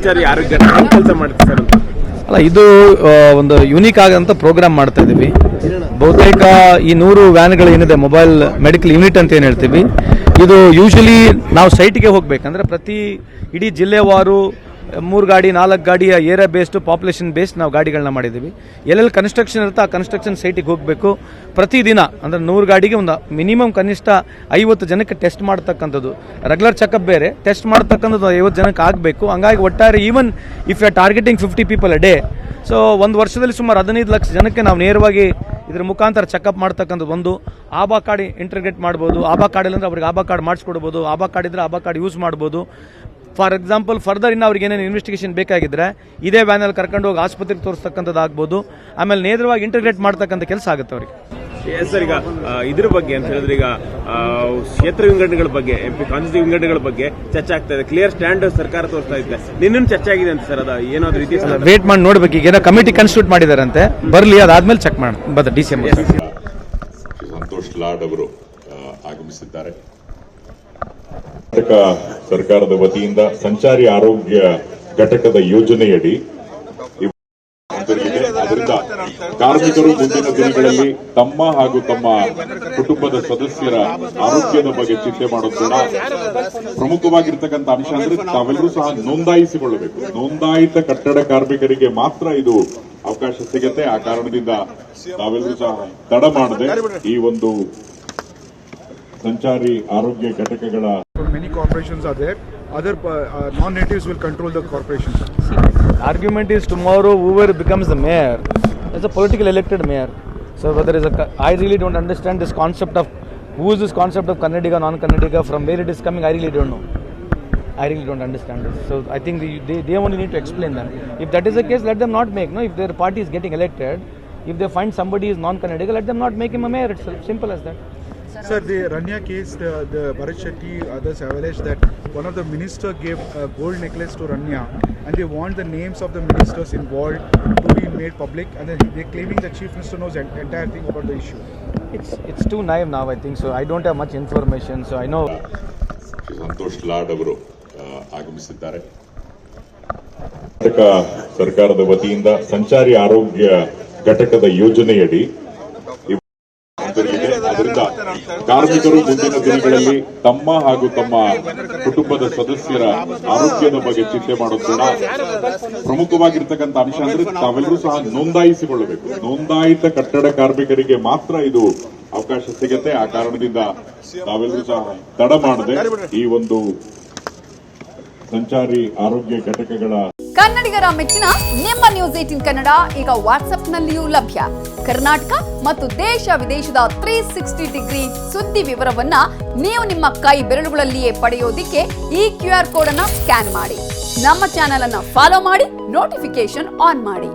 ಸಂಚಾರಿ ಆರೋಗ್ಯ ಕೆಲಸ ಮಾಡುತ್ತೆ ಸರ್ ಅಂತ? ಅಲ್ಲ, ಇದು ಒಂದು ಯೂನಿಕ್ ಆಗಂತ ಪ್ರೋಗ್ರಾಮ್ ಮಾಡ್ತಾ ಇದ್ದೀವಿ. ಬಹುತೇಕ ಈ 100 ವ್ಯಾನ್ಗಳು ಏನಿದೆ, ಮೊಬೈಲ್ ಮೆಡಿಕಲ್ ಯೂನಿಟ್ ಅಂತ ಏನು ಹೇಳ್ತೀವಿ, ಇದು ಯೂಶಲಿ ನಾವು ಸೈಟ್ಗೆ ಹೋಗ್ಬೇಕಂದ್ರೆ ಪ್ರತಿ ಇಡೀ ಜಿಲ್ಲೆವಾರು 3 ಗಾಡಿ 4 ಗಾಡಿಯ ಏರಿಯಾ ಬೇಸ್ಡ್ ಪಾಪ್ಯುಲೇಷನ್ ಬೇಸ್ಡ್ ನಾವು ಗಾಡಿಗಳನ್ನ ಮಾಡಿದ್ದೀವಿ. ಎಲ್ಲೆಲ್ಲಿ ಕನ್ಸ್ಟ್ರಕ್ಷನ್ ಇರುತ್ತೆ ಆ ಕನ್ಸ್ಟ್ರಕ್ಷನ್ ಸೈಟಿಗೆ ಹೋಗಬೇಕು. ಪ್ರತಿದಿನ ಅಂದರೆ 100 ಗಾಡಿಗೆ ಒಂದು ಮಿನಿಮಮ್ ಕನಿಷ್ಠ 50 ಜನಕ್ಕೆ ಟೆಸ್ಟ್ ಮಾಡ್ತಕ್ಕಂಥದ್ದು. ರೆಗ್ಯುಲರ್ ಚೆಕಪ್ ಬೇರೆ, ಟೆಸ್ಟ್ ಮಾಡ್ತಕ್ಕಂಥದ್ದು 50 ಜನಕ್ಕೆ ಆಗಬೇಕು. ಹಂಗಾಗಿ ಒಟ್ಟಾರೆ even if you are targeting 50 people a day, so ಒಂದು ವರ್ಷದಲ್ಲಿ ಸುಮಾರು 15 ಲಕ್ಷ ಜನಕ್ಕೆ ನಾವು ನೇರವಾಗಿ ಇದ್ರ ಮುಖಾಂತರ ಚೆಕಪ್ ಮಾಡ್ತಕ್ಕಂಥದ್ದು. ಒಂದು ಆಭಾ ಕಾರ್ಡ್ ಇಂಟಿಗ್ರೇಟ್ ಮಾಡ್ಬೋದು. ಆಭಾ ಕಾರ್ಡ್ ಇಲ್ಲ ಅಂದ್ರೆ ಅವ್ರಿಗೆ ಆಭಾ ಕಾರ್ಡ್ ಮಾಡಿಸ್ಕೊಡ್ಬೋದು. ಆಭಾ ಕಾರ್ಡ್ ಇದ್ರೆ ಆಭಾ ಕಾರ್ಡ್ ಯೂಸ್ ಮಾಡ್ಬೋದು. ಫಾರ್ ಎಕ್ಸಾಂಪಲ್ ಫರ್ದರ್ ಇನ್ನು ಅವ್ರಿಗೆ ಏನೇನು ಇನ್ವೆಸ್ಟಿಗೇಷನ್ ಬೇಕಾಗಿದ್ರೆ ಇದೇ ವ್ಯಾನಲ್ಲಿ ಕರ್ಕೊಂಡು ಹೋಗಿ ಆಸ್ಪತ್ರೆಗೆ ತೋರಿಸ್ತಕ್ಕಂಥದ್ದು ಆಗ್ಬೋದು. ಆಮೇಲೆ ನೇರವಾಗಿ ಇಂಟಿಗ್ರೇಟ್ ಮಾಡ್ತಕ್ಕಂಥ ಕೆಲಸ ಆಗುತ್ತೆ ಅವ್ರಿಗೆ. ಸರ್, ಈಗ ಇದ್ರ ಬಗ್ಗೆ ಅಂತ ಹೇಳಿದ್ರೆ ಈಗ ಕ್ಷೇತ್ರ ವಿಂಗಡಣೆಗಳ ಬಗ್ಗೆ, MP ಕಾನ್ಸ್ಟಿಟ್ಯೂನ್ಸಿ ವಿಂಗಡಣೆಗಳ ಬಗ್ಗೆ ಚರ್ಚೆ ಆಗ್ತಾ ಇದೆ. ಕ್ಲಿಯರ್ ಸ್ಟ್ಯಾಂಡ್ ಸರ್ಕಾರ ತೋರಿಸ್ತಾ ಇದೆ. ನಿನ್ನ ಚರ್ಚೆ ಆಗಿದೆ ಅಂತ ಸರ್, ಅದು ಏನಾದ್ರು ರೀತಿ ವೇಟ್ ಮಾಡಿ ನೋಡ್ಬೇಕು. ಈಗ ಏನೋ ಕಮಿಟಿ ಕಾನ್ಸ್ಟಿಟ್ಯೂಟ್ ಮಾಡಿದಾರಂತೆ, ಬರಲಿ, ಅದಾದ್ಮೇಲೆ ಚೆಕ್ ಮಾಡೋಣ. ಡಿಸೆಂಬರ್ ಸಂತೋಷ್ ಲಾಡ್ ಅವರು ಆಗಮಿಸಿದ್ದಾರೆ. ಕರ್ನಾಟಕ ಸರ್ಕಾರದ ವತಿಯಿಂದ ಸಂಚಾರಿ ಆರೋಗ್ಯ ಘಟಕದ ಯೋಜನೆಯಡಿ ಅದರಿಂದ ಕಾರ್ಮಿಕರು ಮುಂದಿನ ದಿನಗಳಲ್ಲಿ ತಮ್ಮ ಹಾಗೂ ತಮ್ಮ ಕುಟುಂಬದ ಸದಸ್ಯರ ಆರೋಗ್ಯದ ಬಗ್ಗೆ ಚಿಂತೆ ಮಾಡೋದು ಕೂಡ ಪ್ರಮುಖವಾಗಿರ್ತಕ್ಕಂಥ ಅಂಶ. ಅಂದ್ರೆ ತಾವೆಲ್ಲರೂ ಸಹ ನೋಂದಾಯಿಸಿಕೊಳ್ಳಬೇಕು. ನೋಂದಾಯಿತ ಕಟ್ಟಡ ಕಾರ್ಮಿಕರಿಗೆ ಮಾತ್ರ ಇದು ಅವಕಾಶ ಸಿಗುತ್ತೆ. ಆ ಕಾರಣದಿಂದ ತಾವೆಲ್ಲರೂ ಸಹ ತಡ ಮಾಡದೆ ಈ ಒಂದು ಸಂಚಾರಿ ಆರೋಗ್ಯ ಘಟಕಗಳ many corporations are there. Other non-natives will control the corporations. Argument is tomorrow whoever becomes the mayor is a political elected mayor. So whether is I really don't understand this concept of who is this concept of Kannadiga, non-Kannadiga, from where it is coming. I really don't know. I really don't understand it. So I think they only need to explain them. If that is the case, let them not make. No, if their party is getting elected, if they find somebody is non-Kannadiga, let them not make him a mayor. It's simple as that. Sir, the Rania case, the Bharat Shetty others have alleged that one of the minister gave a gold necklace to Rania, and they want the names of the ministers involved to be made public, and then they're claiming the chief minister knows entire thing about the issue. It's too naive now, I think. So I don't have much information. So I know. Santosh Lad ಅವರು ಆಗಮಿಸಿದ್ದಾರೆ. ಕರ್ನಾಟಕ ಸರ್ಕಾರದ ವತಿಯಿಂದ ಸಂಚಾರಿ ಆರೋಗ್ಯ ಘಟಕದ ಯೋಜನೆಯಡಿ ಅದರಿಂದ ಕಾರ್ಮಿಕರು ಮುಂದಿನ ದಿನಗಳಲ್ಲಿ ತಮ್ಮ ಹಾಗೂ ತಮ್ಮ ಕುಟುಂಬದ ಸದಸ್ಯರ ಆರೋಗ್ಯದ ಬಗ್ಗೆ ಚಿಂತೆ ಮಾಡೋದು ಕೂಡ ಪ್ರಮುಖವಾಗಿರ್ತಕ್ಕಂಥ ಅಂಶ. ಅಂದ್ರೆ ತಾವೆಲ್ಲರೂ ಸಹ ನೋಂದಾಯಿಸಿಕೊಳ್ಳಬೇಕು. ನೋಂದಾಯಿತ ಕಟ್ಟಡ ಕಾರ್ಮಿಕರಿಗೆ ಮಾತ್ರ ಇದು ಅವಕಾಶ ಸಿಗುತ್ತೆ. ಆ ಕಾರಣದಿಂದ ತಾವೆಲ್ಲರೂ ಸಹ ತಡ ಮಾಡದೆ ಈ ಒಂದು ಸಂಚಾರಿ ಆರೋಗ್ಯ ಘಟಕಗಳ ಕನ್ನಡಿಗರ ಮೆಚ್ಚಿನ ನಿಮ್ಮ ನ್ಯೂಸ್ 18 ಕನ್ನಡ ಈಗ ವಾಟ್ಸ್ಆಪ್ನಲ್ಲಿಯೂ ಲಭ್ಯ. ಕರ್ನಾಟಕ ಮತ್ತು ದೇಶ ವಿದೇಶದ 360 ಡಿಗ್ರಿ ಸುದ್ದಿ ವಿವರವನ್ನ ನೀವು ನಿಮ್ಮ ಕೈ ಬೆರಳುಗಳಲ್ಲಿಯೇ ಪಡೆಯೋದಿಕ್ಕೆ ಈ QR ಕೋಡ್ ಅನ್ನು ಸ್ಕ್ಯಾನ್ ಮಾಡಿ. ನಮ್ಮ ಚಾನೆಲ್ ಅನ್ನು ಫಾಲೋ ಮಾಡಿ, ನೋಟಿಫಿಕೇಶನ್ ಆನ್ ಮಾಡಿ.